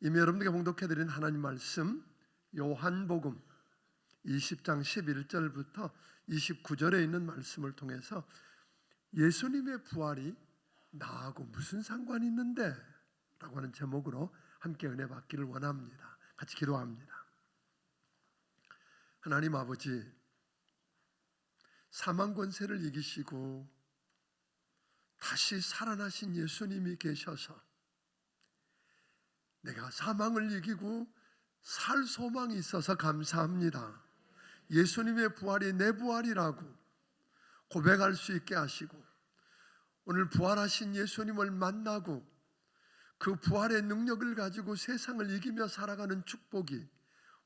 이미 여러분들께 봉독해드린 하나님 말씀 요한복음 20장 11절부터 29절에 있는 말씀을 통해서 예수님의 부활이 나하고 무슨 상관이 있는데? 라고 하는 제목으로 함께 은혜 받기를 원합니다. 같이 기도합니다. 하나님 아버지, 사망 권세를 이기시고 다시 살아나신 예수님이 계셔서 내가 사망을 이기고 살 소망이 있어서 감사합니다. 예수님의 부활이 내 부활이라고 고백할 수 있게 하시고 오늘 부활하신 예수님을 만나고 그 부활의 능력을 가지고 세상을 이기며 살아가는 축복이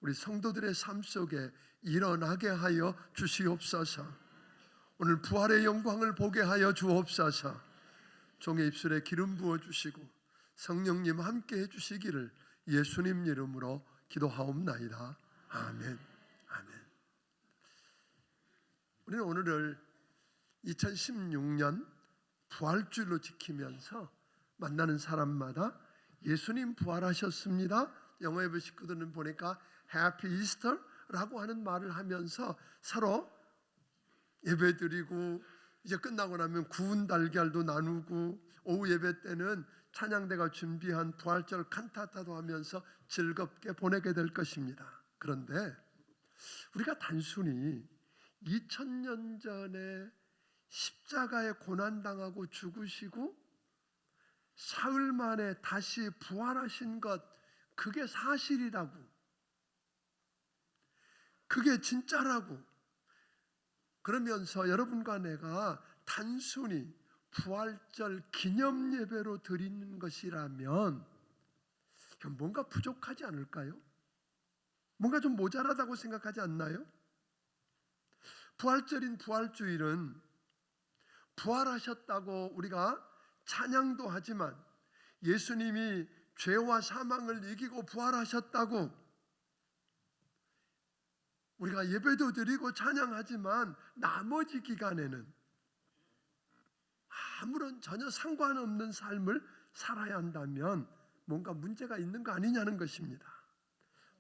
우리 성도들의 삶 속에 일어나게 하여 주시옵소서. 오늘 부활의 영광을 보게 하여 주옵소서. 종의 입술에 기름 부어주시고 성령님 함께 해주시기를 예수님 이름으로 기도하옵나이다. 아멘. 아멘. 우리는 오늘을 2016년 부활주일로 지키면서 만나는 사람마다 예수님 부활하셨습니다. 영어 예배 식구들은 보니까 Happy Easter라고 하는 말을 하면서 서로 예배드리고 이제 끝나고 나면 구운 달걀도 나누고 오후 예배 때는 찬양대가 준비한 부활절 칸타타도 하면서 즐겁게 보내게 될 것입니다. 그런데 우리가 단순히 2000년 전에 십자가에 고난당하고 죽으시고 사흘 만에 다시 부활하신 것, 그게 사실이라고, 그게 진짜라고 그러면서 여러분과 내가 단순히 부활절 기념 예배로 드리는 것이라면 뭔가 부족하지 않을까요? 뭔가 좀 모자라다고 생각하지 않나요? 부활절인 부활주일은 부활하셨다고 우리가 찬양도 하지만 예수님이 죄와 사망을 이기고 부활하셨다고 우리가 예배도 드리고 찬양하지만 나머지 기간에는 아무런 전혀 상관없는 삶을 살아야 한다면 뭔가 문제가 있는 거 아니냐는 것입니다.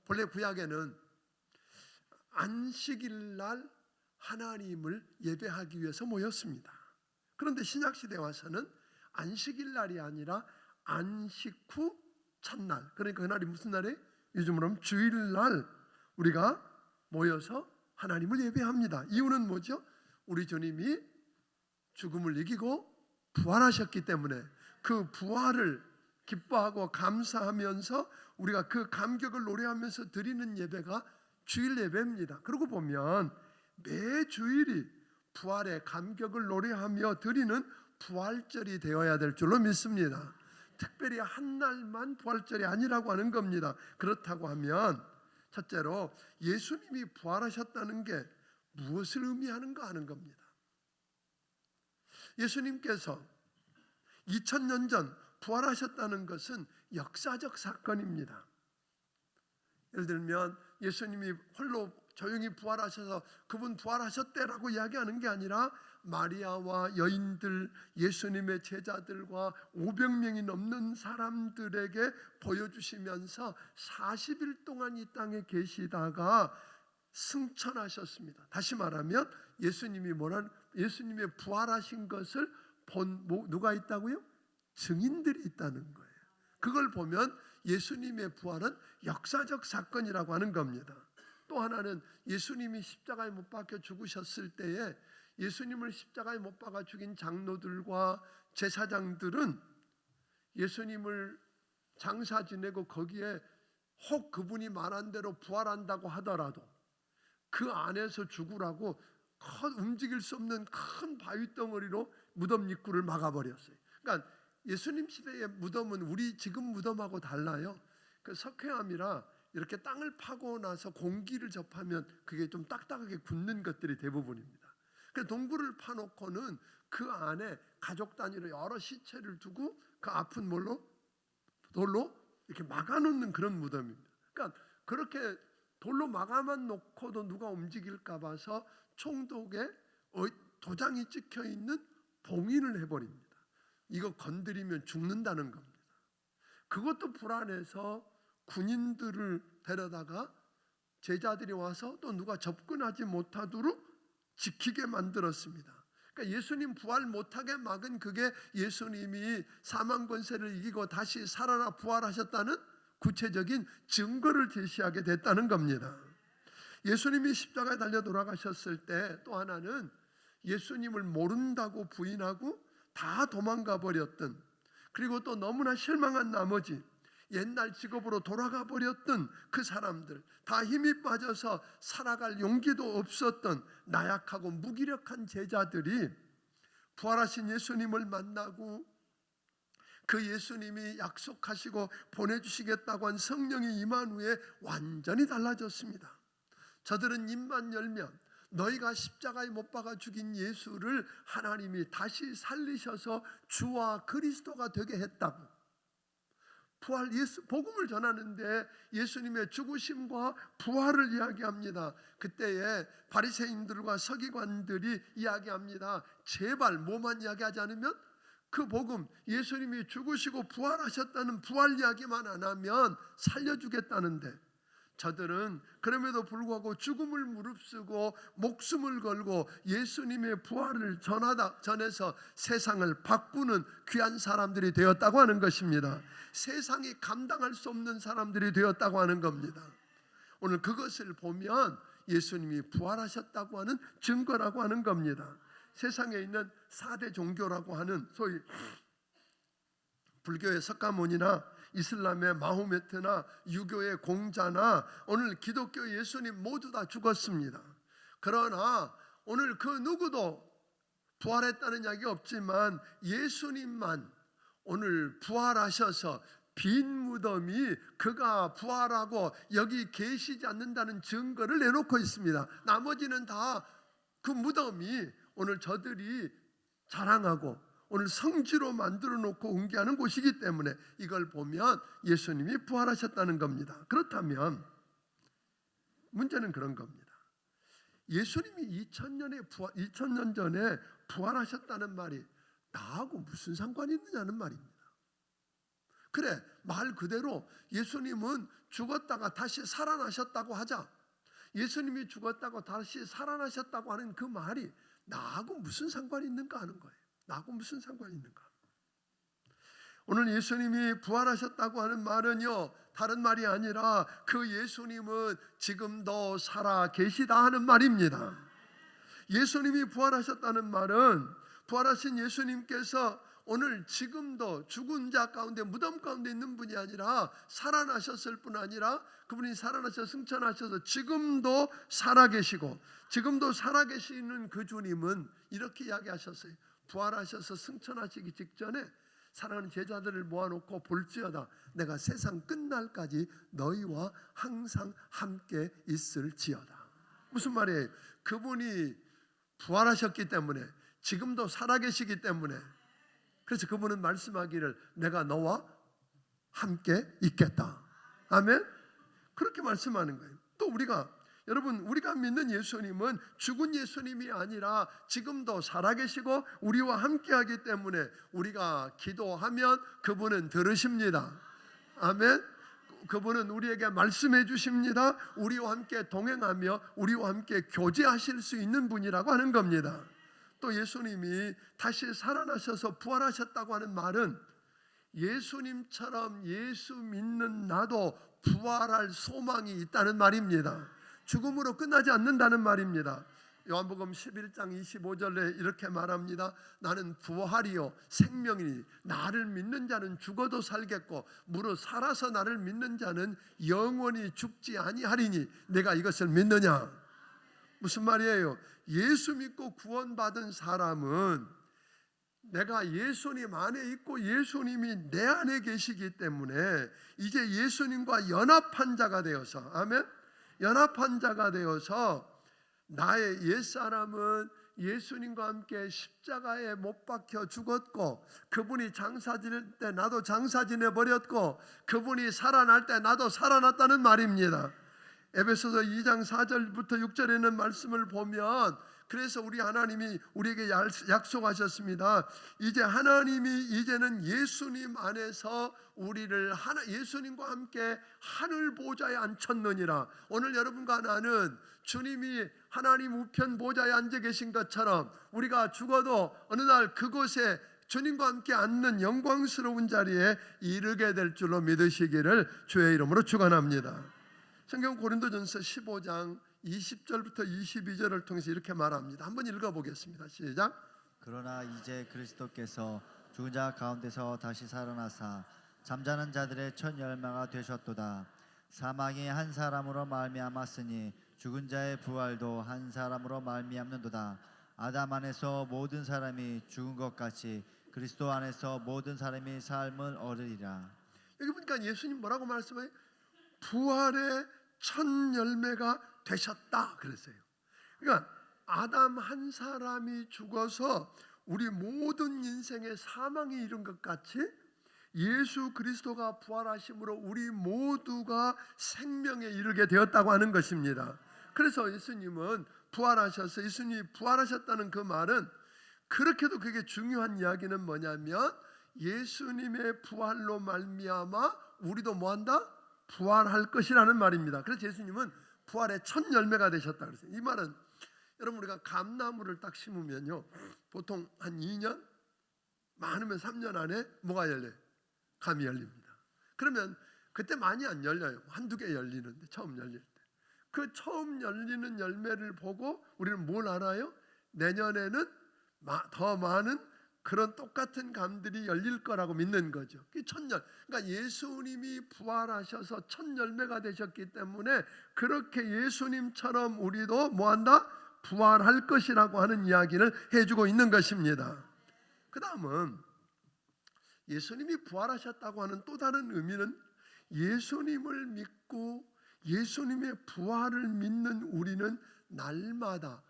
본래 구약에는 안식일 날 하나님을 예배하기 위해서 모였습니다. 그런데 신약시대에 와서는 안식일 날이 아니라 안식 후 첫날, 그러니까 그날이 무슨 날이에요? 요즘으로 하면 주일날 우리가 모여서 하나님을 예배합니다. 이유는 뭐죠? 우리 주님이 죽음을 이기고 부활하셨기 때문에 그 부활을 기뻐하고 감사하면서 우리가 그 감격을 노래하면서 드리는 예배가 주일 예배입니다. 그러고 보면 매 주일이 부활의 감격을 노래하며 드리는 부활절이 되어야 될 줄로 믿습니다. 특별히 한 날만 부활절이 아니라고 하는 겁니다. 그렇다고 하면 첫째로 예수님이 부활하셨다는 게 무엇을 의미하는가 하는 겁니다. 예수님께서 2000년 전 부활하셨다는 것은 역사적 사건입니다. 예를 들면 예수님이 홀로 조용히 부활하셔서 그분 부활하셨대라고 이야기하는 게 아니라 마리아와 여인들, 예수님의 제자들과 500명이 넘는 사람들에게 보여주시면서 40일 동안 이 땅에 계시다가 승천하셨습니다. 다시 말하면 예수님의 부활하신 것을 본 누가 있다고요? 증인들이 있다는 거예요. 그걸 보면 예수님의 부활은 역사적 사건이라고 하는 겁니다. 또 하나는 예수님이 십자가에 못 박혀 죽으셨을 때에 예수님을 십자가에 못 박아 죽인 장로들과 제사장들은 예수님을 장사 지내고 거기에 혹 그분이 말한 대로 부활한다고 하더라도 그 안에서 죽으라고 움직일 수 없는 큰 바위덩어리로 무덤 입구를 막아버렸어요. 그러니까 예수님 시대의 무덤은 우리 지금 무덤하고 달라요. 그 석회암이라 이렇게 땅을 파고 나서 공기를 접하면 그게 좀 딱딱하게 굳는 것들이 대부분입니다. 그 동굴을 파놓고는 그 안에 가족 단위로 여러 시체를 두고 그 앞은 돌로 이렇게 막아놓는 그런 무덤입니다. 그러니까 그렇게 돌로 막아만 놓고도 누가 움직일까 봐서 총독에 도장이 찍혀 있는 봉인을 해버립니다. 이거 건드리면 죽는다는 겁니다. 그것도 불안해서 군인들을 데려다가 제자들이 와서 또 누가 접근하지 못하도록 지키게 만들었습니다. 그러니까 예수님 부활 못하게 막은 그게 예수님이 사망 권세를 이기고 다시 살아나 부활하셨다는 구체적인 증거를 제시하게 됐다는 겁니다. 예수님이 십자가에 달려 돌아가셨을 때 또 하나는 예수님을 모른다고 부인하고 다 도망가 버렸던, 그리고 또 너무나 실망한 나머지 옛날 직업으로 돌아가 버렸던 그 사람들, 다 힘이 빠져서 살아갈 용기도 없었던 나약하고 무기력한 제자들이 부활하신 예수님을 만나고 그 예수님이 약속하시고 보내주시겠다고 한 성령이 임한 후에 완전히 달라졌습니다. 저들은 입만 열면 너희가 십자가에 못 박아 죽인 예수를 하나님이 다시 살리셔서 주와 그리스도가 되게 했다고, 부활 예수 복음을 전하는데 예수님의 죽으심과 부활을 이야기합니다. 그때에 바리새인들과 서기관들이 이야기합니다. 제발 뭐만 이야기하지 않으면, 그 복음 예수님이 죽으시고 부활하셨다는 부활 이야기만 안 하면 살려주겠다는데, 저들은 그럼에도 불구하고 죽음을 무릅쓰고 목숨을 걸고 예수님의 부활을 전해서 세상을 바꾸는 귀한 사람들이 되었다고 하는 것입니다. 세상이 감당할 수 없는 사람들이 되었다고 하는 겁니다. 오늘 그것을 보면 예수님이 부활하셨다고 하는 증거라고 하는 겁니다. 세상에 있는 4대 종교라고 하는 소위 불교의 석가모니나 이슬람의 마호메트나 유교의 공자나 오늘 기독교 예수님 모두 다 죽었습니다. 그러나 오늘 그 누구도 부활했다는 이야기 없지만 예수님만 오늘 부활하셔서 빈 무덤이 그가 부활하고 여기 계시지 않는다는 증거를 내놓고 있습니다. 나머지는 다 그 무덤이 오늘 저들이 자랑하고 오늘 성지로 만들어 놓고 웅기하는 곳이기 때문에 이걸 보면 예수님이 부활하셨다는 겁니다. 그렇다면 문제는 그런 겁니다. 예수님이 2000년 전에 부활하셨다는 말이 나하고 무슨 상관이 있느냐는 말입니다. 그래, 말 그대로 예수님은 죽었다가 다시 살아나셨다고 하자. 예수님이 죽었다고 다시 살아나셨다고 하는 그 말이 나하고 무슨 상관이 있는가 하는 거예요. 나하고 무슨 상관이 있는가? 오늘 예수님이 부활하셨다고 하는 말은요, 다른 말이 아니라 그 예수님은 지금도 살아 계시다 하는 말입니다. 예수님이 부활하셨다는 말은 부활하신 예수님께서 오늘 지금도 죽은 자 가운데 무덤 가운데 있는 분이 아니라 살아나셨을 뿐 아니라 그분이 살아나셔서 승천하셔서 지금도 살아계시고, 지금도 살아계시는 그 주님은 이렇게 이야기하셨어요. 부활하셔서 승천하시기 직전에 사랑하는 제자들을 모아놓고 볼지어다 내가 세상 끝날까지 너희와 항상 함께 있을지어다. 무슨 말이에요? 그분이 부활하셨기 때문에 지금도 살아계시기 때문에, 그래서 그분은 말씀하기를 내가 너와 함께 있겠다. 아멘? 그렇게 말씀하는 거예요. 또 여러분 우리가 믿는 예수님은 죽은 예수님이 아니라 지금도 살아계시고 우리와 함께하기 때문에 우리가 기도하면 그분은 들으십니다. 아멘. 그분은 우리에게 말씀해 주십니다. 우리와 함께 동행하며 우리와 함께 교제하실 수 있는 분이라고 하는 겁니다. 또 예수님이 다시 살아나셔서 부활하셨다고 하는 말은 예수님처럼 예수 믿는 나도 부활할 소망이 있다는 말입니다. 죽음으로 끝나지 않는다는 말입니다. 요한복음 11장 25절에 이렇게 말합니다. 나는 부활이요 생명이니 나를 믿는 자는 죽어도 살겠고 무릇 살아서 나를 믿는 자는 영원히 죽지 아니하리니 내가 이것을 믿느냐. 무슨 말이에요? 예수 믿고 구원받은 사람은 내가 예수님 안에 있고 예수님이 내 안에 계시기 때문에 이제 예수님과 연합한 자가 되어서, 아멘? 연합한 자가 되어서 나의 옛사람은 예수님과 함께 십자가에 못 박혀 죽었고 그분이 장사 지낼 때 나도 장사 지내버렸고 그분이 살아날 때 나도 살아났다는 말입니다. 에베소서 2장 4절부터 6절에 있는 말씀을 보면 그래서 우리 하나님이 우리에게 약속하셨습니다. 이제 하나님이 이제는 예수님 안에서 우리를 예수님과 함께 하늘 보좌에 앉혔느니라. 오늘 여러분과 나는 주님이 하나님 우편 보좌에 앉아 계신 것처럼 우리가 죽어도 어느 날 그곳에 주님과 함께 앉는 영광스러운 자리에 이르게 될 줄로 믿으시기를 주의 이름으로 축원합니다. 성경 고린도전서 15장 20절부터 22절을 통해서 이렇게 말합니다. 한번 읽어보겠습니다. 시작. 그러나 이제 그리스도께서 죽은 자 가운데서 다시 살아나사 잠자는 자들의 첫 열매가 되셨도다. 사망이 한 사람으로 말미암았으니 죽은 자의 부활도 한 사람으로 말미암는도다. 아담 안에서 모든 사람이 죽은 것 같이 그리스도 안에서 모든 사람이 삶을 얻으리라. 여기 보니까 예수님 뭐라고 말씀해요? 부활의 첫 열매가 되셨다 그랬어요. 그러니까 아담 한 사람이 죽어서 우리 모든 인생의 사망이 이른 것 같이 예수 그리스도가 부활하심으로 우리 모두가 생명에 이르게 되었다고 하는 것입니다. 그래서 예수님은 부활하셔서 예수님이 부활하셨다는 그 말은 그렇게도 그게 중요한 이야기는 뭐냐면 예수님의 부활로 말미암아 우리도 뭐한다? 부활할 것이라는 말입니다. 그래서 예수님은 부활의 첫 열매가 되셨다 그랬어요. 이 말은 여러분 우리가 감나무를 딱 심으면요 보통 한 2년 많으면 3년 안에 뭐가 열려요? 감이 열립니다. 그러면 그때 많이 안 열려요. 한두 개 열리는데 처음 열릴 때 그 처음 열리는 열매를 보고 우리는 뭘 알아요? 내년에는 더 많은 그런 똑같은 감들이 열릴 거라고 믿는 거죠. 그 첫열, 그러니까 예수님이 부활하셔서 첫 열매가 되셨기 때문에 그렇게 예수님처럼 우리도 뭐한다? 부활할 것이라고 하는 이야기를 해주고 있는 것입니다. 그 다음은 예수님이 부활하셨다고 하는 또 다른 의미는 예수님을 믿고 예수님의 부활을 믿는 우리는 날마다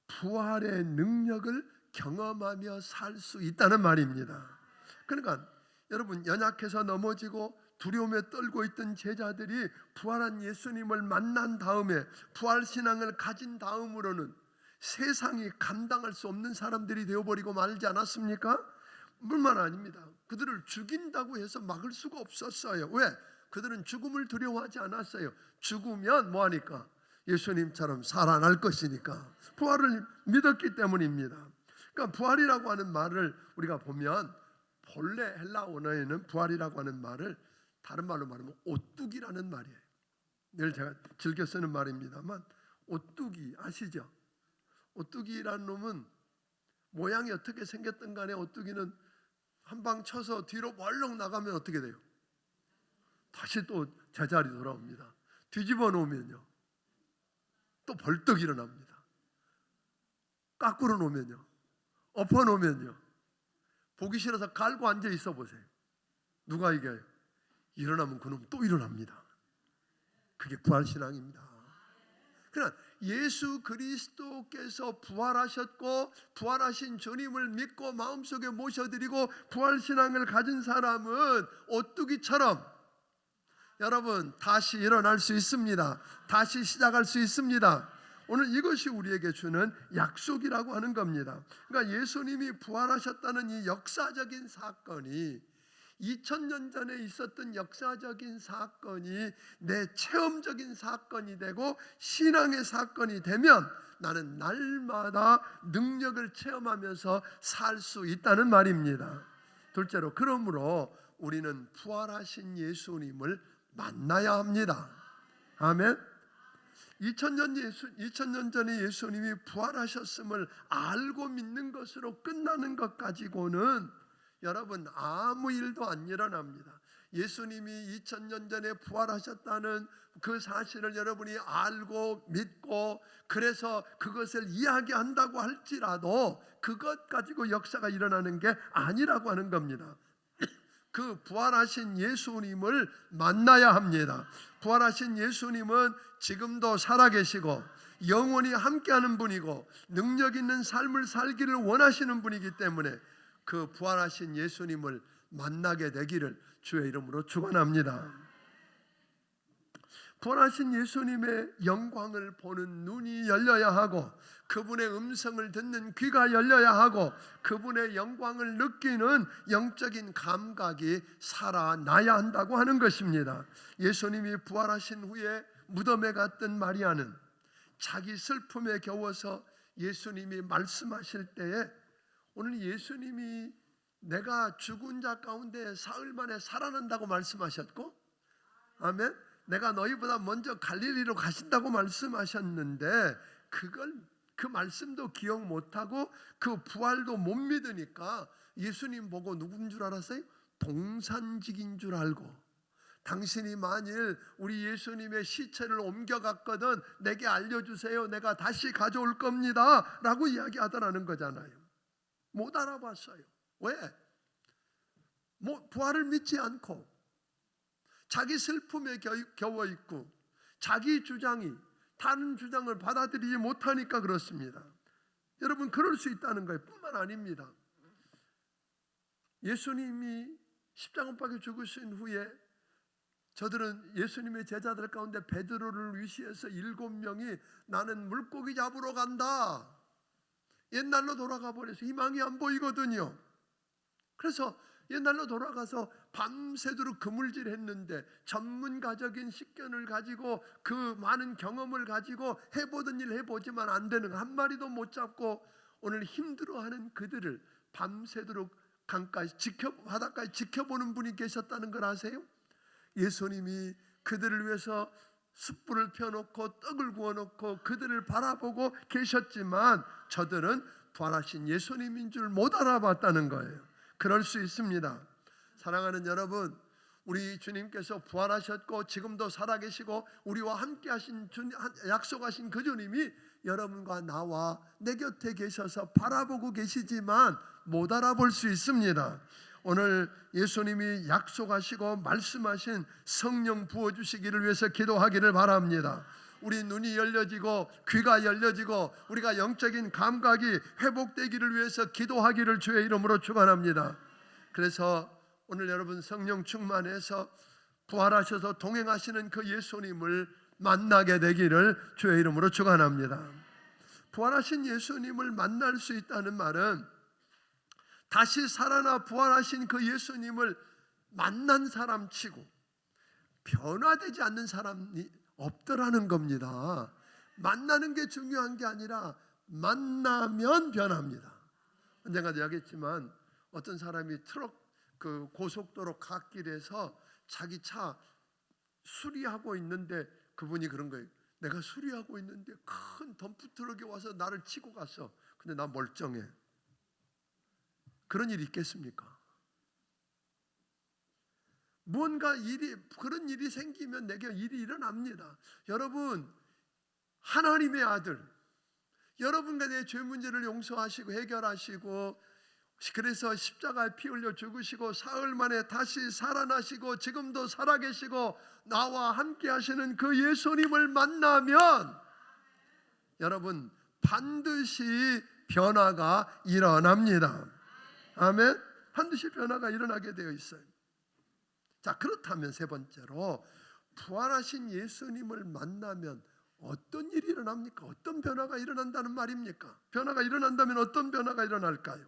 부활의 능력을 경험하며 살 수 있다는 말입니다. 그러니까 여러분 연약해서 넘어지고 두려움에 떨고 있던 제자들이 부활한 예수님을 만난 다음에 부활신앙을 가진 다음으로는 세상이 감당할 수 없는 사람들이 되어버리고 말지 않았습니까? 뿐만 아닙니다. 그들을 죽인다고 해서 막을 수가 없었어요. 왜? 그들은 죽음을 두려워하지 않았어요. 죽으면 뭐하니까? 예수님처럼 살아날 것이니까 부활을 믿었기 때문입니다. 그러니까 부활이라고 하는 말을 우리가 보면 본래 헬라 언어에는 부활이라고 하는 말을 다른 말로 말하면 오뚜기라는 말이에요. 늘 제가 즐겨 쓰는 말입니다만 오뚜기 아시죠? 오뚜기라는 놈은 모양이 어떻게 생겼든 간에 오뚜기는 한 방 쳐서 뒤로 멀렁 나가면 어떻게 돼요? 다시 또 제자리 돌아옵니다. 뒤집어 놓으면요 또 벌떡 일어납니다. 까꾸로 놓으면요 엎어 놓으면요 보기 싫어서 갈고 앉아 있어 보세요. 누가 이겨요? 일어나면 그놈 또 일어납니다. 그게 부활신앙입니다. 그러나 예수 그리스도께서 부활하셨고 부활하신 주님을 믿고 마음속에 모셔드리고 부활신앙을 가진 사람은 오뚜기처럼 여러분 다시 일어날 수 있습니다. 다시 시작할 수 있습니다. 오늘 이것이 우리에게 주는 약속이라고 하는 겁니다. 그러니까 예수님이 부활하셨다는 이 역사적인 사건이 2000년 전에 있었던 역사적인 사건이 내 체험적인 사건이 되고 신앙의 사건이 되면 나는 날마다 능력을 체험하면서 살 수 있다는 말입니다. 둘째로 그러므로 우리는 부활하신 예수님을 만나야 합니다. 아멘. 2000년 전에 예수님이 부활하셨음을 알고 믿는 것으로 끝나는 것 가지고는 여러분 아무 일도 안 일어납니다. 예수님이 2000년 전에 부활하셨다는 그 사실을 여러분이 알고 믿고 그래서 그것을 이야기한다고 할지라도 그것 가지고 역사가 일어나는 게 아니라고 하는 겁니다. 그 부활하신 예수님을 만나야 합니다. 부활하신 예수님은 지금도 살아계시고 영원히 함께하는 분이고 능력 있는 삶을 살기를 원하시는 분이기 때문에 그 부활하신 예수님을 만나게 되기를 주의 이름으로 축원합니다. 부활하신 예수님의 영광을 보는 눈이 열려야 하고, 그분의 음성을 듣는 귀가 열려야 하고, 그분의 영광을 느끼는 영적인 감각이 살아나야 한다고 하는 것입니다. 예수님이 부활하신 후에 무덤에 갔던 마리아는 자기 슬픔에 겨워서 예수님이 말씀하실 때에, 오늘 예수님이 내가 죽은 자 가운데 사흘 만에 살아난다고 말씀하셨고, 아멘, 내가 너희보다 먼저 갈릴리로 가신다고 말씀하셨는데, 그 말씀도 기억 못하고 그 부활도 못 믿으니까 예수님 보고 누군 줄 알았어요? 동산직인 줄 알고, 당신이 만일 우리 예수님의 시체를 옮겨갔거든 내게 알려주세요, 내가 다시 가져올 겁니다 라고 이야기하더라는 거잖아요. 못 알아봤어요. 왜? 부활을 믿지 않고 자기 슬픔에 겨워 있고 자기 주장이 다른 주장을 받아들이지 못하니까 그렇습니다. 여러분, 그럴 수 있다는 거예요. 뿐만 아닙니다. 예수님이 십자가 못 박혀 죽으신 후에 저들은 예수님의 제자들 가운데 베드로를 위시해서 7명이 나는 물고기 잡으러 간다, 옛날로 돌아가 버려서 희망이 안 보이거든요. 그래서 옛날로 돌아가서 밤새도록 그물질했는데 전문가적인 식견을 가지고 그 많은 경험을 가지고 해보던 일 해보지만 안 되는, 한 마리도 못 잡고 오늘 힘들어하는 그들을 밤새도록 바닷가에 지켜보는 분이 계셨다는 걸 아세요? 예수님이 그들을 위해서 숯불을 펴놓고 떡을 구워놓고 그들을 바라보고 계셨지만 저들은 부활하신 예수님인 줄 못 알아봤다는 거예요. 그럴 수 있습니다. 사랑하는 여러분, 우리 주님께서 부활하셨고 지금도 살아계시고 우리와 함께 하신 약속하신 그 주님이 여러분과 나와 내 곁에 계셔서 바라보고 계시지만 못 알아볼 수 있습니다. 오늘 예수님이 약속하시고 말씀하신 성령 부어주시기를 위해서 기도하기를 바랍니다. 우리 눈이 열려지고 귀가 열려지고 우리가 영적인 감각이 회복되기를 위해서 기도하기를 주의 이름으로 축원합니다. 그래서 오늘 여러분 성령 충만해서 부활하셔서 동행하시는 그 예수님을 만나게 되기를 주의 이름으로 축원합니다. 부활하신 예수님을 만날 수 있다는 말은 다시 살아나 부활하신 그 예수님을 만난 사람 치고 변화되지 않는 사람이 없더라는 겁니다. 만나는 게 중요한 게 아니라 만나면 변합니다. 언젠가 이야기했지만 어떤 사람이 그 고속도로 갓길에서 자기 차 수리하고 있는데 그분이 그런 거예요. 내가 수리하고 있는데 큰 덤프트럭이 와서 나를 치고 갔어. 근데 나 멀쩡해. 그런 일이 있겠습니까? 뭔가 그런 일이 생기면 내게 일이 일어납니다. 여러분, 하나님의 아들, 여러분과 내 죄 문제를 용서하시고 해결하시고 그래서 십자가에 피 흘려 죽으시고 사흘 만에 다시 살아나시고 지금도 살아계시고 나와 함께 하시는 그 예수님을 만나면 여러분 반드시 변화가 일어납니다. 아멘. 반드시 변화가 일어나게 되어 있어요. 자, 그렇다면 세 번째로 부활하신 예수님을 만나면 어떤 일이 일어납니까? 어떤 변화가 일어난다는 말입니까? 변화가 일어난다면 어떤 변화가 일어날까요?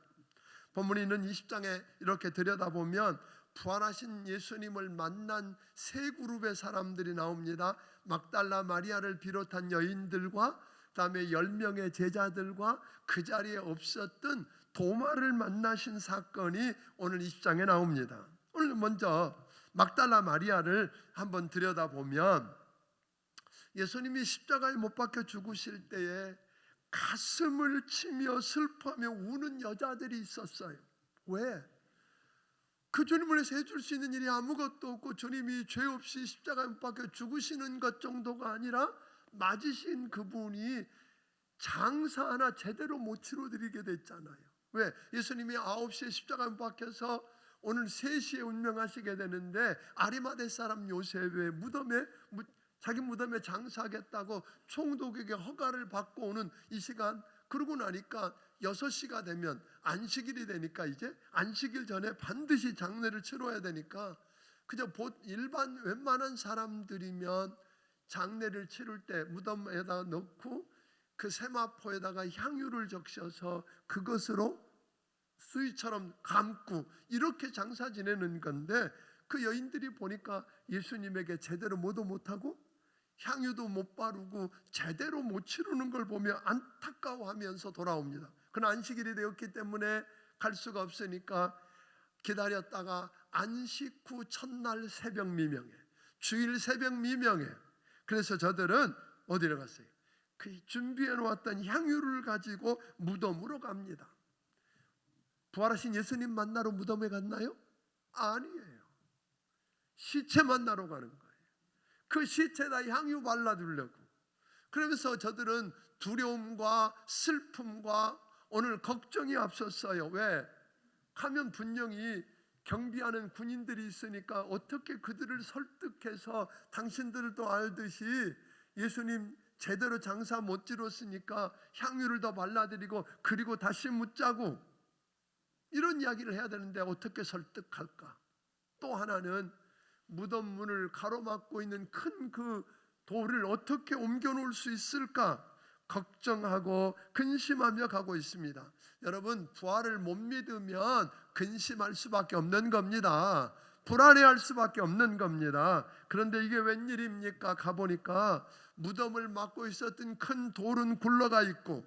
본문에 있는 20장에 이렇게 들여다보면 부활하신 예수님을 만난 세 그룹의 사람들이 나옵니다. 막달라 마리아를 비롯한 여인들과 그다음에 10명의 제자들과 그 자리에 없었던 도마를 만나신 사건이 오늘 20장에 나옵니다. 오늘 먼저 막달라 마리아를 한번 들여다보면 예수님이 십자가에 못 박혀 죽으실 때에 가슴을 치며 슬퍼하며 우는 여자들이 있었어요. 왜? 그 주님을 위해서 해줄 수 있는 일이 아무것도 없고 주님이 죄 없이 십자가에 못 박혀 죽으시는 것 정도가 아니라 맞으신 그분이 장사 하나 제대로 못 치러드리게 됐잖아요. 왜? 예수님이 9시에 십자가에 못 박혀서 오늘 3시에 운명하시게 되는데 아리마대 사람 요셉의 자기 무덤에 장사하겠다고 총독에게 허가를 받고 오는 이 시간, 그러고 나니까 6시가 되면 안식일이 되니까 이제 안식일 전에 반드시 장례를 치러야 되니까 그저 일반 웬만한 사람들이면 장례를 치를 때 무덤에다 넣고 그 세마포에다가 향유를 적셔서 그것으로 수의처럼 감고 이렇게 장사 지내는 건데, 그 여인들이 보니까 예수님에게 제대로 모도 못하고 향유도 못 바르고 제대로 못 치르는 걸 보며 안타까워하면서 돌아옵니다. 그러나 안식일이 되었기 때문에 갈 수가 없으니까 기다렸다가 안식 후 첫날 새벽 미명에, 주일 새벽 미명에, 그래서 저들은 어디로 갔어요? 그 준비해 놓았던 향유를 가지고 무덤으로 갑니다. 부활하신 예수님 만나러 무덤에 갔나요? 아니에요. 시체 만나러 가는 거예요. 그 시체에다 향유 발라주려고. 그러면서 저들은 두려움과 슬픔과 오늘 걱정이 앞섰어요. 왜? 가면 분명히 경비하는 군인들이 있으니까 어떻게 그들을 설득해서 당신들도 알듯이 예수님 제대로 장사 못 지렀으니까 향유를 더 발라드리고 그리고 다시 묻자고, 이런 이야기를 해야 되는데 어떻게 설득할까? 또 하나는 무덤 문을 가로막고 있는 큰 그 돌을 어떻게 옮겨 놓을 수 있을까 걱정하고 근심하며 가고 있습니다. 여러분, 부활을 못 믿으면 근심할 수밖에 없는 겁니다. 불안해할 수밖에 없는 겁니다. 그런데 이게 웬일입니까? 가보니까 무덤을 막고 있었던 큰 돌은 굴러가 있고,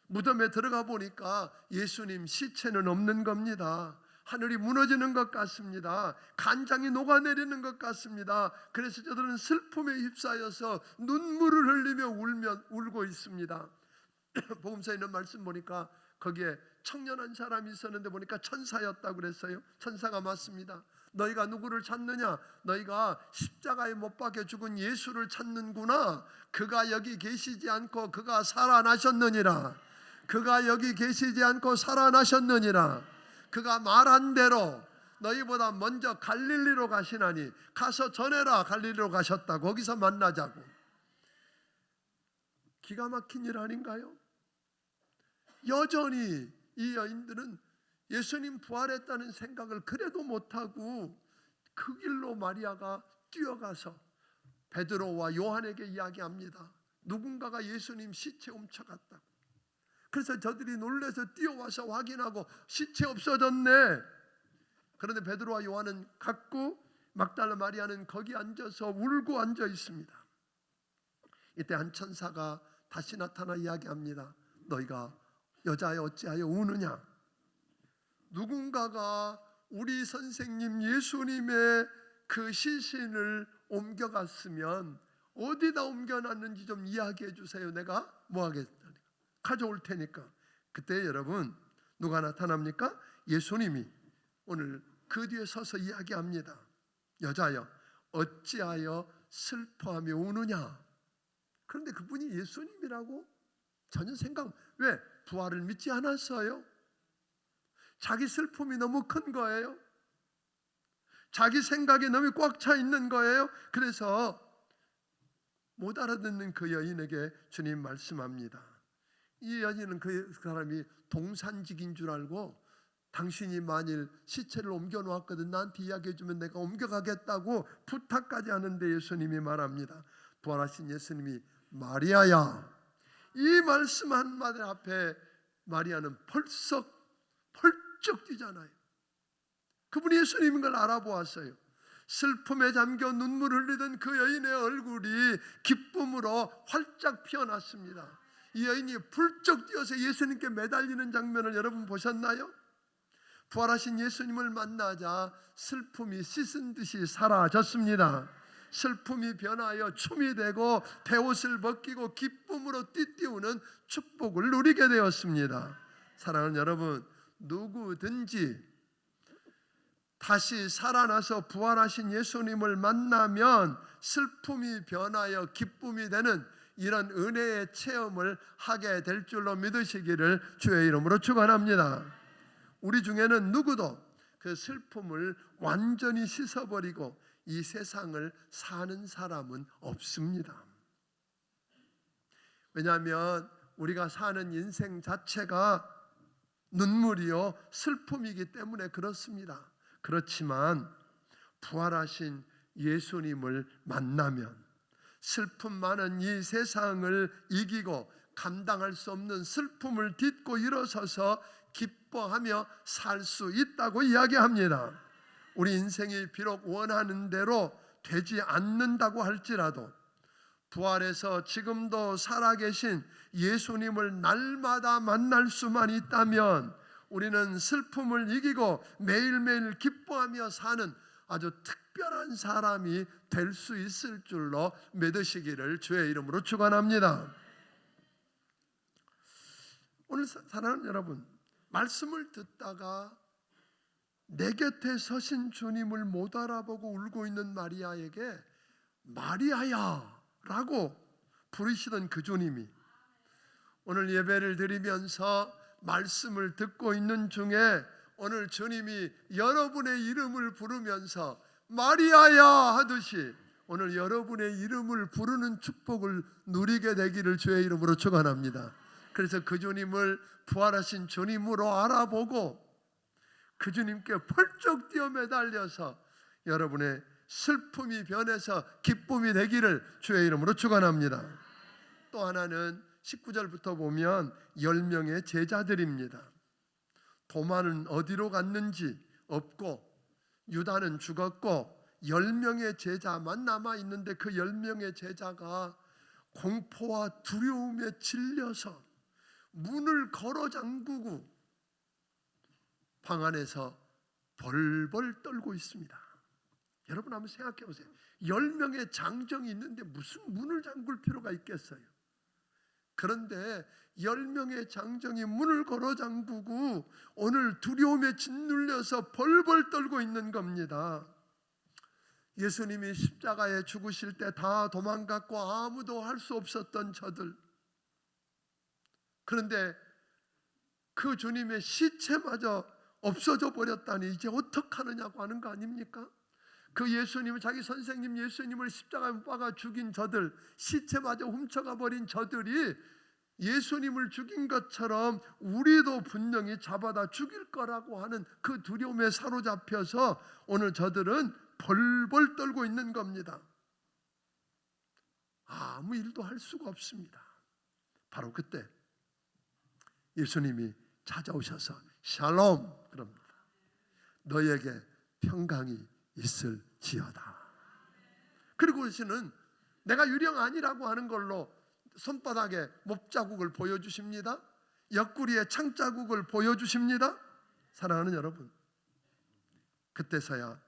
무덤에 들어가 보니까 예수님 시체는 없는 겁니다. 하늘이 무너지는 것 같습니다. 간장이 녹아내리는 것 같습니다. 그래서 저들은 슬픔에 휩싸여서 눈물을 흘리며 울고 있습니다. 복음서에 있는 말씀 보니까 거기에 청년한 사람이 있었는데 보니까 천사였다고 그랬어요. 천사가 맞습니다. 너희가 누구를 찾느냐? 너희가 십자가에 못 박혀 죽은 예수를 찾는구나. 그가 여기 계시지 않고 그가 살아나셨느니라. 그가 여기 계시지 않고 살아나셨느니라. 그가 말한 대로 너희보다 먼저 갈릴리로 가시나니 가서 전해라. 갈릴리로 가셨다. 거기서 만나자고. 기가 막힌 일 아닌가요? 여전히 이 여인들은 예수님 부활했다는 생각을 그래도 못하고 그 길로 마리아가 뛰어가서 베드로와 요한에게 이야기합니다. 누군가가 예수님 시체 훔쳐갔다고. 그래서 저들이 놀라서 뛰어와서 확인하고 시체 없어졌네. 그런데 베드로와 요한은 갔고 막달라 마리아는 거기 앉아서 울고 앉아 있습니다. 이때 한 천사가 다시 나타나 이야기합니다. 너희가 여자여 어찌하여 우느냐? 누군가가 우리 선생님 예수님의 그 시신을 옮겨갔으면 어디다 옮겨놨는지 좀 이야기해 주세요. 내가 뭐 하겠다, 가져올 테니까. 그때 여러분 누가 나타납니까? 예수님이 오늘 그 뒤에 서서 이야기합니다. 여자여 어찌하여 슬퍼하며 우느냐? 그런데 그분이 예수님이라고 전혀 생각, 왜? 부활을 믿지 않았어요. 자기 슬픔이 너무 큰 거예요. 자기 생각이 너무 꽉 차 있는 거예요. 그래서 못 알아듣는 그 여인에게 주님 말씀합니다. 이 여인은 그 사람이 동산직인 줄 알고 당신이 만일 시체를 옮겨 놓았거든 나한테 이야기해 주면 내가 옮겨가겠다고 부탁까지 하는데 예수님이 말합니다. 부활하신 예수님이 마리아야. 이 말씀 한마디 앞에 마리아는 펄쩍 뛰잖아요. 그분이 예수님인 걸 알아보았어요. 슬픔에 잠겨 눈물 흘리던 그 여인의 얼굴이 기쁨으로 활짝 피어났습니다. 이 여인이 불쩍 뛰어서 예수님께 매달리는 장면을 여러분 보셨나요? 부활하신 예수님을 만나자 슬픔이 씻은 듯이 사라졌습니다. 슬픔이 변하여 춤이 되고 베옷을 벗기고 기쁨으로 띠띠우는 축복을 누리게 되었습니다. 사랑하는 여러분, 누구든지 다시 살아나서 부활하신 예수님을 만나면 슬픔이 변하여 기쁨이 되는 이런 은혜의 체험을 하게 될 줄로 믿으시기를 주의 이름으로 축원합니다. 우리 중에는 누구도 그 슬픔을 완전히 씻어버리고 이 세상을 사는 사람은 없습니다. 왜냐하면 우리가 사는 인생 자체가 눈물이요 슬픔이기 때문에 그렇습니다. 그렇지만 부활하신 예수님을 만나면 슬픔 많은 이 세상을 이기고 감당할 수 없는 슬픔을 딛고 일어서서 기뻐하며 살 수 있다고 이야기합니다. 우리 인생이 비록 원하는 대로 되지 않는다고 할지라도 부활해서 지금도 살아계신 예수님을 날마다 만날 수만 있다면 우리는 슬픔을 이기고 매일매일 기뻐하며 사는 아주 특별한 사람이 될 수 있을 줄로 믿으시기를 주의 이름으로 축원합니다. 오늘 사랑하는 여러분, 말씀을 듣다가 내 곁에 서신 주님을 못 알아보고 울고 있는 마리아에게 마리아야 라고 부르시던 그 주님이 오늘 예배를 드리면서 말씀을 듣고 있는 중에 오늘 주님이 여러분의 이름을 부르면서 마리아야 하듯이 오늘 여러분의 이름을 부르는 축복을 누리게 되기를 주의 이름으로 축원합니다. 그래서 그 주님을 부활하신 주님으로 알아보고 그 주님께 펄쩍 뛰어 매달려서 여러분의 슬픔이 변해서 기쁨이 되기를 주의 이름으로 축원합니다. 또 하나는 19절부터 보면 10명의 제자들입니다. 도마는 어디로 갔는지 없고 유다는 죽었고 10명의 제자만 남아있는데 그 10명의 제자가 공포와 두려움에 질려서 문을 걸어 잠그고 방 안에서 벌벌 떨고 있습니다. 여러분 한번 생각해 보세요. 10명의 장정이 있는데 무슨 문을 잠글 필요가 있겠어요? 그런데 10명의 장정이 문을 걸어 잠그고 오늘 두려움에 짓눌려서 벌벌 떨고 있는 겁니다. 예수님이 십자가에 죽으실 때 다 도망갔고 아무도 할 수 없었던 저들, 그런데 그 주님의 시체마저 없어져 버렸다니 이제 어떡하느냐고 하는 거 아닙니까? 그 예수님을, 자기 선생님 예수님을 십자가에 못 박아 죽인 저들, 시체마저 훔쳐가 버린 저들이 예수님을 죽인 것처럼 우리도 분명히 잡아다 죽일 거라고 하는 그 두려움에 사로잡혀서 오늘 저들은 벌벌 떨고 있는 겁니다. 아무 일도 할 수가 없습니다. 바로 그때 예수님이 찾아오셔서 샬롬 그럽니다. 너에게 평강이 있을지어다. 그리고 예수는 내가 유령 아니라고 하는 걸로 손바닥에 못자국을 보여주십니다. 옆구리에 창자국을 보여주십니다. 사랑하는 여러분, 그때서야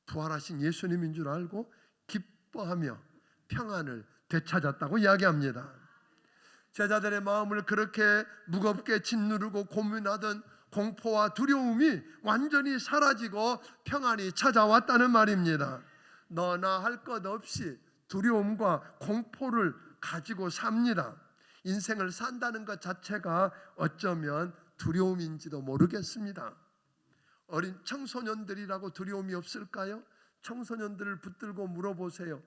부활하신 예수님인 줄 알고 기뻐하며 평안을 되찾았다고 이야기합니다. 제자들의 마음을 그렇게 무겁게 짓누르고 고민하던 공포와 두려움이 완전히 사라지고 평안이 찾아왔다는 말입니다. 너나 할 것 없이 두려움과 공포를 가지고 삽니다. 인생을 산다는 것 자체가 어쩌면 두려움인지도 모르겠습니다. 어린 청소년들이라고 두려움이 없을까요? 청소년들을 붙들고 물어보세요.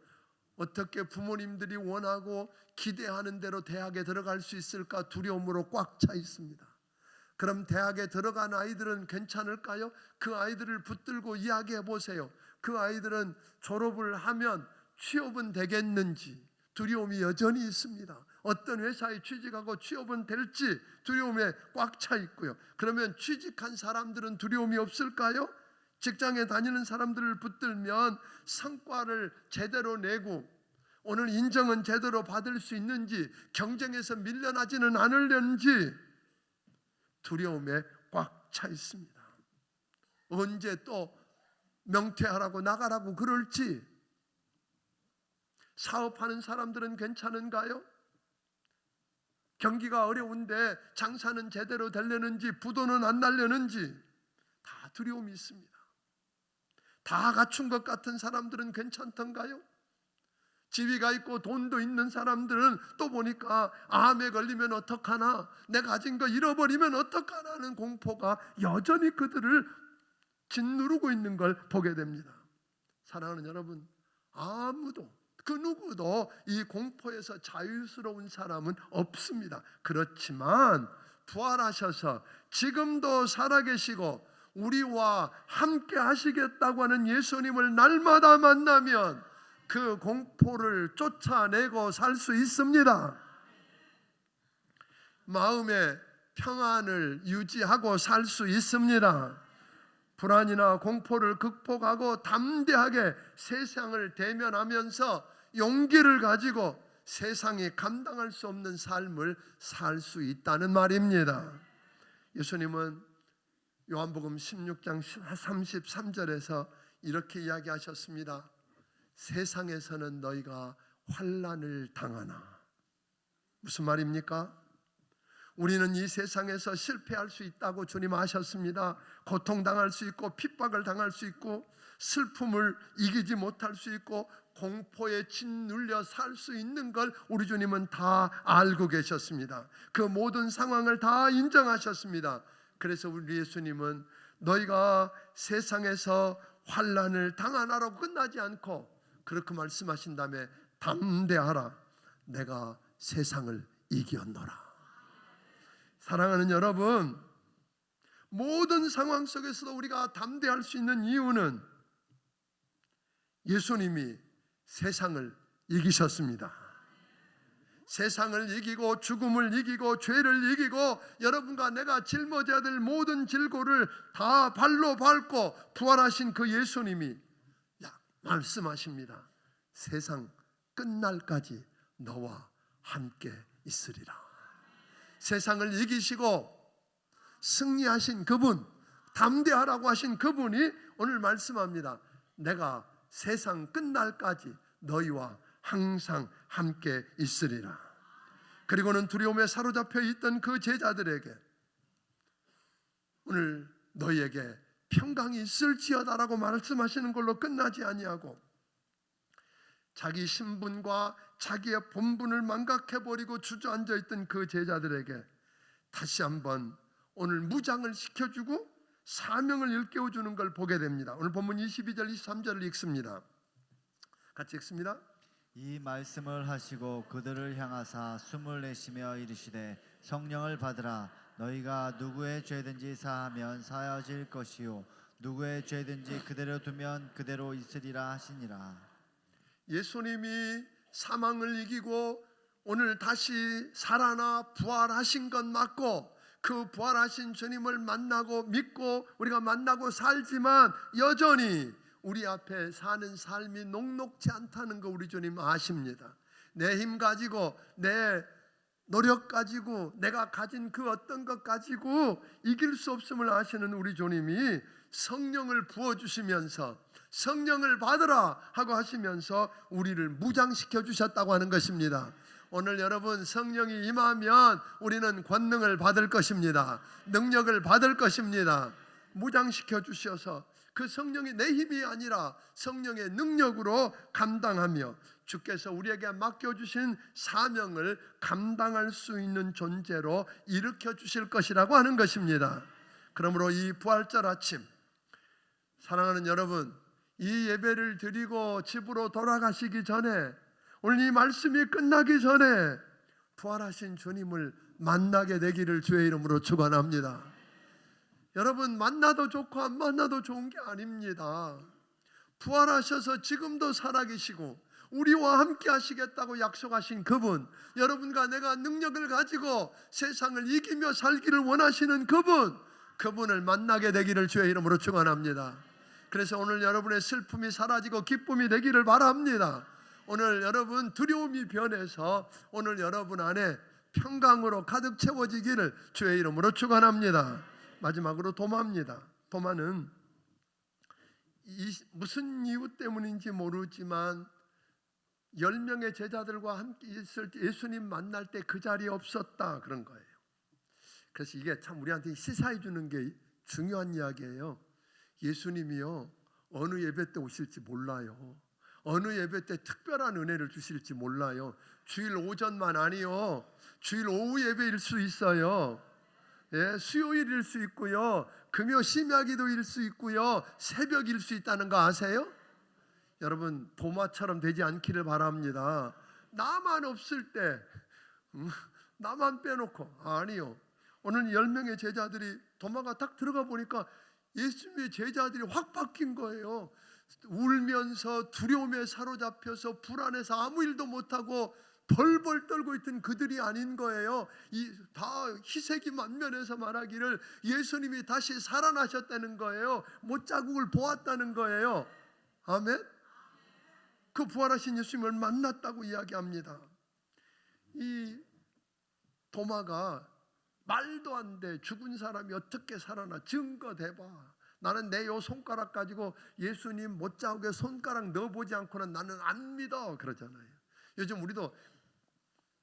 어떻게 부모님들이 원하고 기대하는 대로 대학에 들어갈 수 있을까 두려움으로 꽉 차 있습니다. 그럼 대학에 들어간 아이들은 괜찮을까요? 그 아이들을 붙들고 이야기해 보세요. 그 아이들은 졸업을 하면 취업은 되겠는지 두려움이 여전히 있습니다. 어떤 회사에 취직하고 취업은 될지 두려움에 꽉 차 있고요. 그러면 취직한 사람들은 두려움이 없을까요? 직장에 다니는 사람들을 붙들면 성과를 제대로 내고 오늘 인정은 제대로 받을 수 있는지, 경쟁에서 밀려나지는 않으려는지 두려움에 꽉 차 있습니다. 언제 또 명퇴하라고 나가라고 그럴지. 사업하는 사람들은 괜찮은가요? 경기가 어려운데 장사는 제대로 되려는지, 부도는 안 날려는지 다 두려움이 있습니다. 다 갖춘 것 같은 사람들은 괜찮던가요? 지위가 있고 돈도 있는 사람들은 또 보니까 암에 걸리면 어떡하나, 내가 가진 거 잃어버리면 어떡하나 하는 공포가 여전히 그들을 짓누르고 있는 걸 보게 됩니다. 사랑하는 여러분, 아무도 그 누구도 이 공포에서 자유스러운 사람은 없습니다. 그렇지만 부활하셔서 지금도 살아계시고 우리와 함께 하시겠다고 하는 예수님을 날마다 만나면 그 공포를 쫓아내고 살 수 있습니다. 마음의 평안을 유지하고 살 수 있습니다. 불안이나 공포를 극복하고 담대하게 세상을 대면하면서 용기를 가지고 세상이 감당할 수 없는 삶을 살 수 있다는 말입니다. 예수님은 요한복음 16장 33절에서 이렇게 이야기하셨습니다. 세상에서는 너희가 환난을 당하나. 무슨 말입니까? 우리는 이 세상에서 실패할 수 있다고 주님 아셨습니다. 고통당할 수 있고 핍박을 당할 수 있고 슬픔을 이기지 못할 수 있고 공포에 짓눌려 살 수 있는 걸 우리 주님은 다 알고 계셨습니다. 그 모든 상황을 다 인정하셨습니다. 그래서 우리 예수님은 너희가 세상에서 환난을 당하나라고 끝나지 않고 그렇게 말씀하신 다음에 담대하라. 내가 세상을 이겼노라. 사랑하는 여러분, 모든 상황 속에서도 우리가 담대할 수 있는 이유는 예수님이 세상을 이기셨습니다. 세상을 이기고 죽음을 이기고 죄를 이기고 여러분과 내가 짊어져야 될 모든 질고를 다 발로 밟고 부활하신 그 예수님이 말씀하십니다. 세상 끝날까지 너와 함께 있으리라. 세상을 이기시고 승리하신 그분, 담대하라고 하신 그분이 오늘 말씀합니다. 내가 세상 끝날까지 너희와 항상 함께 있으리라. 그리고는 두려움에 사로잡혀 있던 그 제자들에게 오늘 너희에게 평강이 있을지어다라고 말씀하시는 걸로 끝나지 아니하고 자기 신분과 자기의 본분을 망각해버리고 주저앉아 있던 그 제자들에게 다시 한번 오늘 무장을 시켜주고 사명을 일깨워주는 걸 보게 됩니다. 오늘 본문 22절 23절을 읽습니다. 같이 읽습니다. 이 말씀을 하시고 그들을 향하사 숨을 내쉬며 이르시되 성령을 받으라. 너희가 누구의 죄든지 사하면 사하질 것이요 누구의 죄든지 그대로 두면 그대로 있으리라 하시니라. 예수님이 사망을 이기고 오늘 다시 살아나 부활하신 것 맞고 그 부활하신 주님을 만나고 믿고 우리가 만나고 살지만 여전히 우리 앞에 사는 삶이 녹록지 않다는 거 우리 주님 아십니다. 내 힘 가지고 내 노력 가지고 내가 가진 그 어떤 것 가지고 이길 수 없음을 아시는 우리 주님이 성령을 부어주시면서 성령을 받으라 하고 하시면서 우리를 무장시켜 주셨다고 하는 것입니다. 오늘 여러분 성령이 임하면 우리는 권능을 받을 것입니다. 능력을 받을 것입니다. 무장시켜 주셔서 그 성령이 내 힘이 아니라 성령의 능력으로 감당하며 주께서 우리에게 맡겨주신 사명을 감당할 수 있는 존재로 일으켜 주실 것이라고 하는 것입니다. 그러므로 이 부활절 아침 사랑하는 여러분, 이 예배를 드리고 집으로 돌아가시기 전에 오늘 이 말씀이 끝나기 전에 부활하신 주님을 만나게 되기를 주의 이름으로 축원합니다. 여러분 만나도 좋고 안 만나도 좋은 게 아닙니다. 부활하셔서 지금도 살아계시고 우리와 함께 하시겠다고 약속하신 그분, 여러분과 내가 능력을 가지고 세상을 이기며 살기를 원하시는 그분을 만나게 되기를 주의 이름으로 축원합니다. 그래서 오늘 여러분의 슬픔이 사라지고 기쁨이 되기를 바랍니다. 오늘 여러분 두려움이 변해서 오늘 여러분 안에 평강으로 가득 채워지기를 주의 이름으로 축원합니다. 마지막으로 도마입니다. 도마는 무슨 이유 때문인지 모르지만 10명의 제자들과 함께 있을 때 예수님 만날 때 그 자리에 없었다 그런 거예요. 그래서 이게 참 우리한테 시사해 주는 게 중요한 이야기예요. 예수님이요 어느 예배 때 오실지 몰라요. 어느 예배 때 특별한 은혜를 주실지 몰라요. 주일 오전만 아니요 주일 오후 예배일 수 있어요. 예, 수요일일 수 있고요 금요 심야기도일 수 있고요 새벽일 수 있다는 거 아세요? 여러분 도마처럼 되지 않기를 바랍니다. 나만 없을 때 나만 빼놓고 아니요. 오늘 10명의 제자들이 도마가 딱 들어가 보니까 예수님의 제자들이 확 바뀐 거예요. 울면서 두려움에 사로잡혀서 불안해서 아무 일도 못하고 벌벌 떨고 있던 그들이 아닌 거예요. 다 희색이 만면에서 말하기를 예수님이 다시 살아나셨다는 거예요. 못자국을 보았다는 거예요. 아멘. 그 부활하신 예수님을 만났다고 이야기합니다. 이 도마가 말도 안 돼, 죽은 사람이 어떻게 살아나, 증거 대봐. 나는 내 요 손가락 가지고 예수님 못자국에 손가락 넣어보지 않고는 나는 안 믿어 그러잖아요. 요즘 우리도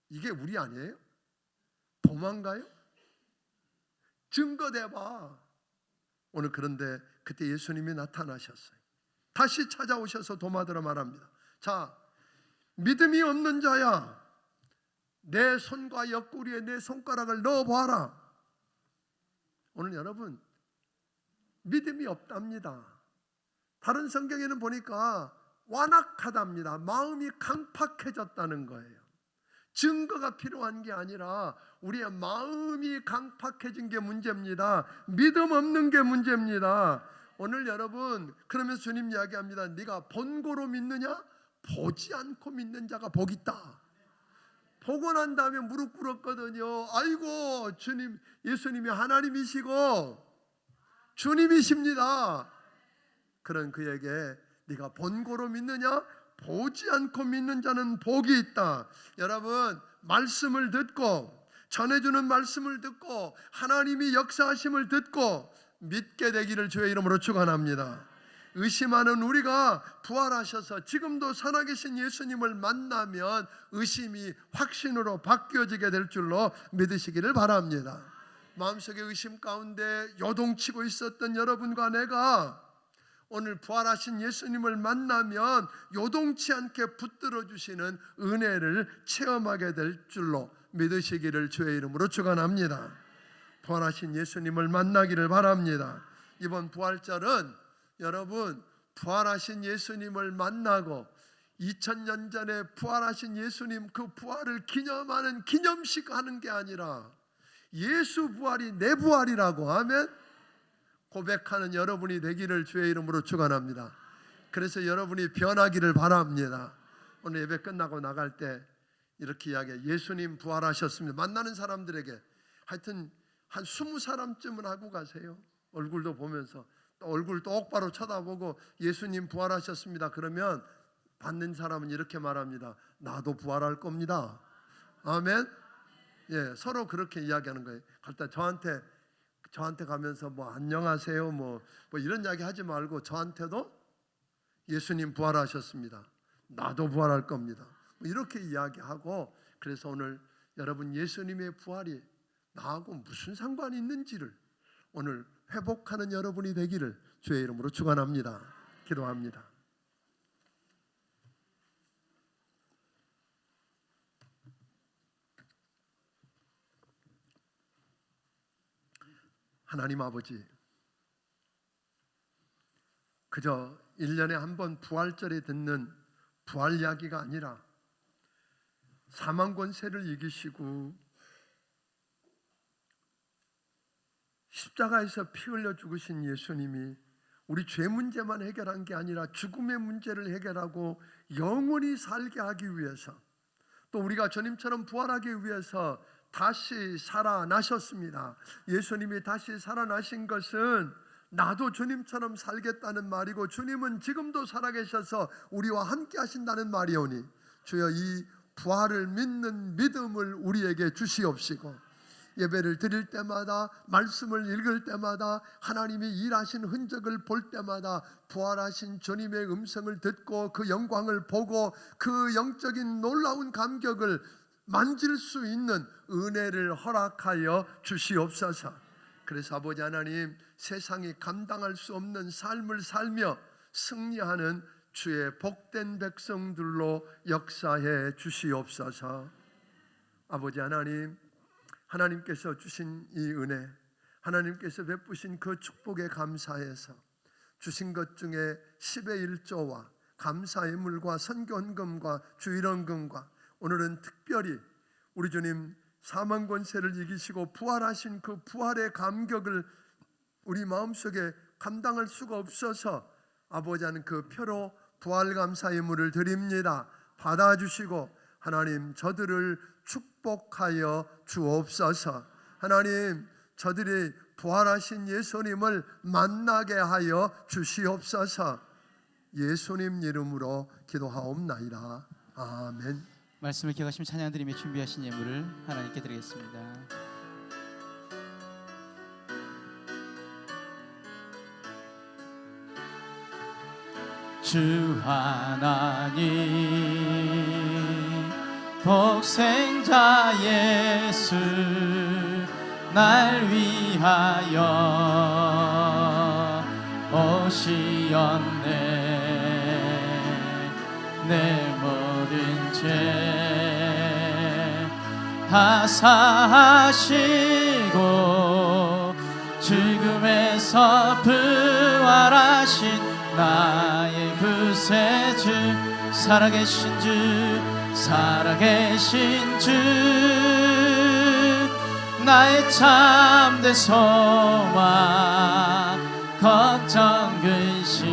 이게 우리 아니에요? 도망가요? 증거 대봐. 오늘 그런데 그때 예수님이 나타나셨어요. 다시 찾아오셔서 도마들어 말합니다. 자, 믿음이 없는 자야, 내 손과 옆구리에 내 손가락을 넣어봐라. 오늘 여러분 믿음이 없답니다. 다른 성경에는 보니까 완악하답니다. 마음이 강팍해졌다는 거예요. 증거가 필요한 게 아니라 우리의 마음이 강팍해진 게 문제입니다. 믿음 없는 게 문제입니다. 오늘 여러분 그러면서 주님 이야기합니다. 네가 본고로 믿느냐? 보지 않고 믿는 자가 복 있다. 보고 난 다음에 무릎 꿇었거든요. 아이고 주님, 예수님이 하나님이시고 주님이십니다. 그런 그에게 네가 본고로 믿느냐? 보지 않고 믿는 자는 복이 있다. 여러분 말씀을 듣고 전해주는 말씀을 듣고 하나님이 역사하심을 듣고 믿게 되기를 주의 이름으로 축원합니다. 의심하는 우리가 부활하셔서 지금도 살아계신 예수님을 만나면 의심이 확신으로 바뀌어지게 될 줄로 믿으시기를 바랍니다. 마음속에 의심 가운데 요동치고 있었던 여러분과 내가 오늘 부활하신 예수님을 만나면 요동치 않게 붙들어 주시는 은혜를 체험하게 될 줄로 믿으시기를 주의 이름으로 축원합니다. 부활하신 예수님을 만나기를 바랍니다. 이번 부활절은 여러분 부활하신 예수님을 만나고 2000년 전에 부활하신 예수님 그 부활을 기념하는 기념식 하는 게 아니라 예수 부활이 내 부활이라고 아멘 고백하는 여러분이 되기를 주의 이름으로 축원합니다. 그래서 여러분이 변하기를 바랍니다. 오늘 예배 끝나고 나갈 때 이렇게 이야기해요. 예수님 부활하셨습니다. 만나는 사람들에게 하여튼 한 20사람쯤은 하고 가세요. 얼굴도 보면서 또 얼굴 똑바로 쳐다보고 예수님 부활하셨습니다. 그러면 받는 사람은 이렇게 말합니다. 나도 부활할 겁니다. 아멘. 예, 서로 그렇게 이야기하는 거예요. 갖다 저한테 가면서 뭐 안녕하세요 뭐 이런 이야기 하지 말고 저한테도 예수님 부활하셨습니다. 나도 부활할 겁니다. 이렇게 이야기하고 그래서 오늘 여러분 예수님의 부활이 나하고 무슨 상관이 있는지를 오늘 회복하는 여러분이 되기를 주의 이름으로 축원합니다. 기도합니다. 하나님 아버지, 그저 1년에 한 번 부활절에 듣는 부활 이야기가 아니라 사망 권세를 이기시고 십자가에서 피 흘려 죽으신 예수님이 우리 죄 문제만 해결한 게 아니라 죽음의 문제를 해결하고 영원히 살게 하기 위해서 또 우리가 주님처럼 부활하기 위해서 다시 살아나셨습니다. 예수님이 다시 살아나신 것은 나도 주님처럼 살겠다는 말이고 주님은 지금도 살아계셔서 우리와 함께 하신다는 말이오니 주여 이 부활을 믿는 믿음을 우리에게 주시옵시고 예배를 드릴 때마다 말씀을 읽을 때마다 하나님이 일하신 흔적을 볼 때마다 부활하신 주님의 음성을 듣고 그 영광을 보고 그 영적인 놀라운 감격을 만질 수 있는 은혜를 허락하여 주시옵소서. 그래서 아버지 하나님 세상이 감당할 수 없는 삶을 살며 승리하는 주의 복된 백성들로 역사해 주시옵소서. 아버지 하나님, 하나님께서 주신 이 은혜, 하나님께서 베푸신 그 축복에 감사해서 주신 것 중에 10의 1조와 감사의 물과 선교헌금과 주일헌금과 오늘은 특별히 우리 주님 사망 권세를 이기시고 부활하신 그 부활의 감격을 우리 마음속에 감당할 수가 없어서 아버지 하는 그 표로 부활 감사 예물을 드립니다. 받아주시고 하나님 저들을 축복하여 주옵소서. 하나님 저들이 부활하신 예수님을 만나게 하여 주시옵소서. 예수님 이름으로 기도하옵나이다. 아멘. 말씀을 기억하시며 찬양 드리며 준비하신 예물을 하나님께 드리겠습니다. 주 하나님 독생자 예수 날 위하여 오시었네. 내 모든 죄 다 사하시고 죽음에서 부활하신 나의 구세주 살아계신 주 살아계신 주 나의 참된 소망 걱정 근심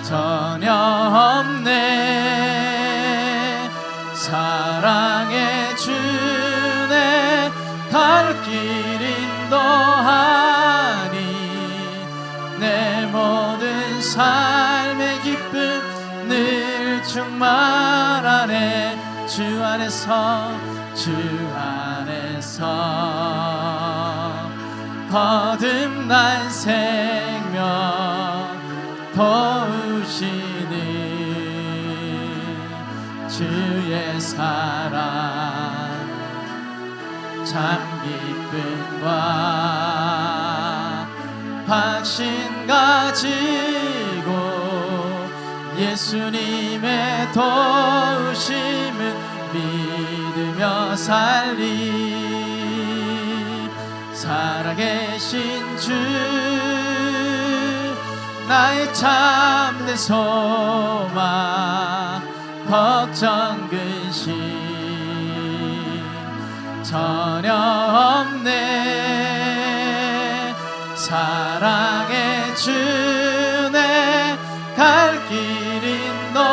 전혀 없네. 사랑의 주네 갈 길 인도하니 내 모든 삶의 기쁨 늘 충만하네. 주 안에서 거듭난 생명 도우시는 주의 사랑 참 기쁨과 확신 가지고 예수님의 도우심을 믿으며 살리. 살아계신 주 나의 참된 소망 걱정 근심 전혀 없네. 사랑의 주네 갈 길 인도하니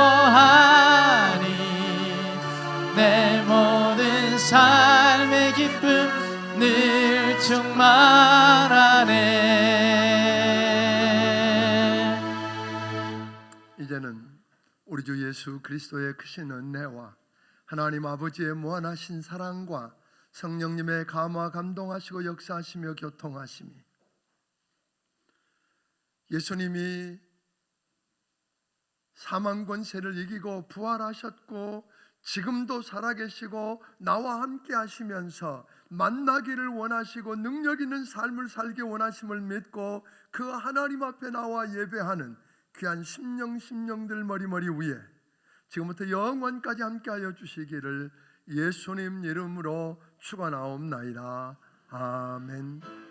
내 모든 삶의 기쁨 늘 충만하네. 이제는 우리 주 예수 그리스도의 크신 은혜와 하나님 아버지의 무한하신 사랑과 성령님의 감화 감동하시고 역사하시며 교통하심이 예수님이 사망 권세를 이기고 부활하셨고 지금도 살아계시고 나와 함께 하시면서 만나기를 원하시고 능력 있는 삶을 살기 원하심을 믿고 그 하나님 앞에 나와 예배하는 귀한 심령들 머리머리 위에 지금부터 영원까지 함께하여 주시기를 예수님 이름으로 축원하옵나이다. 아멘.